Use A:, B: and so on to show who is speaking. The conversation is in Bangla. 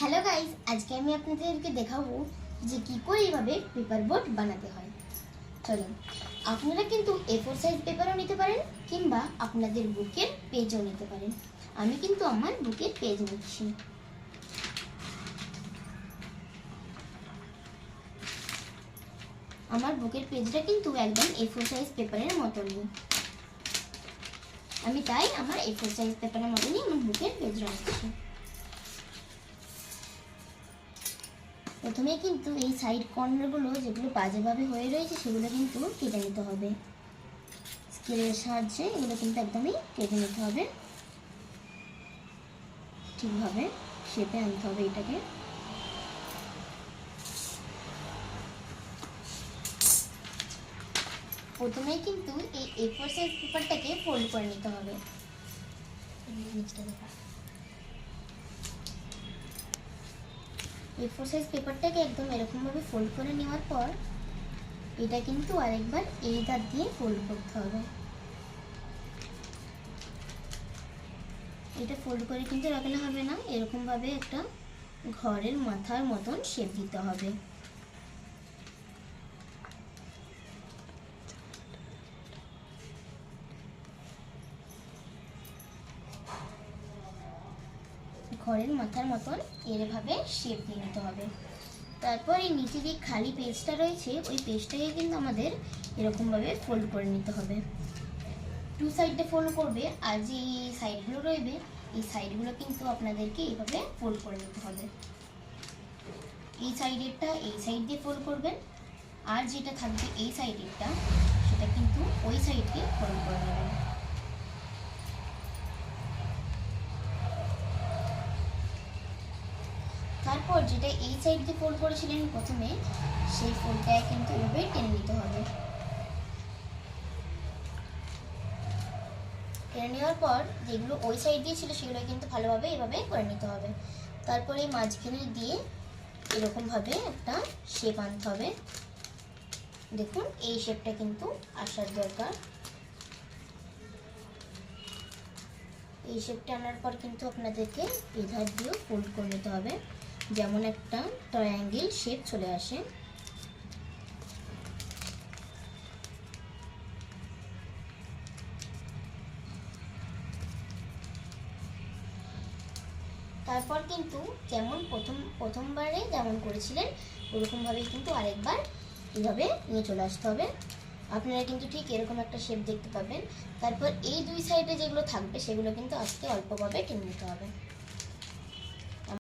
A: হ্যালো গাইস, আজকে আমি আপনাদেরকে দেখাবো যে কি করে এইভাবে পেপার বোট বানাতে হয়। চলুন, আপনারা কিন্তু A4 সাইজ পেপারও নিতে পারেন কিংবা আপনাদের বুকের পেজও নিতে পারেন। আমি কিন্তু আমার বুকের পেজ নিচ্ছি। আমার বুকের পেজটা কিন্তু একদম A4 সাইজ পেপারের মতনই। আমি তাই আমার A4 সাইজ পেপারের মতনই আমার বুকের পেজ রাখছি। প্রথমে কিন্তু এই সাইড কর্নারগুলো যেগুলো বাজেভাবে হয়ে রয়েছে সেগুলো কিন্তু কেটে নিতে হবে। স্কেলের সাহায্যে এগুলো কিন্তু একদমই কেটে নিতে হবে, ঠিকভাবে শেপে আনতে হবে এটাকে। প্রথমেই কিন্তু এই A4 সাইজ পেপারটাকে ফোল্ড করে নিতে হবে। A4 সাইজ পেপারটাকে একদম এরকমভাবে ফোল্ড করে নেওয়ার পর এটা কিন্তু আরেকবার এই ধার দিয়ে ফোল্ড করতে হবে। এটা ফোল্ড করে কিন্তু রাখলে হবে না, এরকমভাবে একটা ঘরের মাথার মতন শেপ দিতে হবে। ঘরের মাথার মতন এভাবে শেপ দিয়ে নিতে হবে। তারপর এই নিচে যে খালি পেজটা রয়েছে ওই পেজটাকে কিন্তু আমাদের এরকমভাবে ফোল্ড করে নিতে হবে। টু সাইডে ফোল্ড করবে, আর যে সাইডগুলো রইবে এই সাইডগুলো কিন্তু আপনাদেরকে এইভাবে ফোল্ড করে নিতে হবে। এই সাইডেরটা এই সাইড দিয়ে ফোল্ড করবেন, আর যেটা থাকবে এই সাইডেরটা সেটা কিন্তু ওই সাইড দিয়ে ফোল্ড করে নেবেন। তারপর যেটা এই সাইড দিয়ে ফোল্ড করেছিলেন প্রথমে, সেই ফোল্ডটায় কিন্তু এভাবে টেনে নিতে হবে। টেনে নেওয়ার পর যেগুলো ওই সাইড দিয়ে ছিল সেগুলো কিন্তু ভালোভাবে এভাবে করে নিতে হবে। তারপর এই মাঝখানে দিয়ে এরকমভাবে একটা শেপ আনতে হবে। দেখুন, এই শেপটা কিন্তু আসার দরকার। এই শেপটা আনার পর কিন্তু আপনাদেরকে এধার দিয়েও ফোল্ড করে নিতে হবে, যেমন একটা ট্রায়াঙ্গেল শেপ চলে আসে। তারপর কিন্তু যেমন প্রথমবারে যেমন করেছিলেন ওরকমভাবেই কিন্তু আরেকবার এইভাবে নিয়ে চলে আসতে হবে। আপনারা কিন্তু ঠিক এরকম একটা শেপ দেখতে পাবেন। তারপর এই দুই সাইডে যেগুলো থাকবে সেগুলো কিন্তু আজকে অল্পভাবে টেনে নিতে হবে।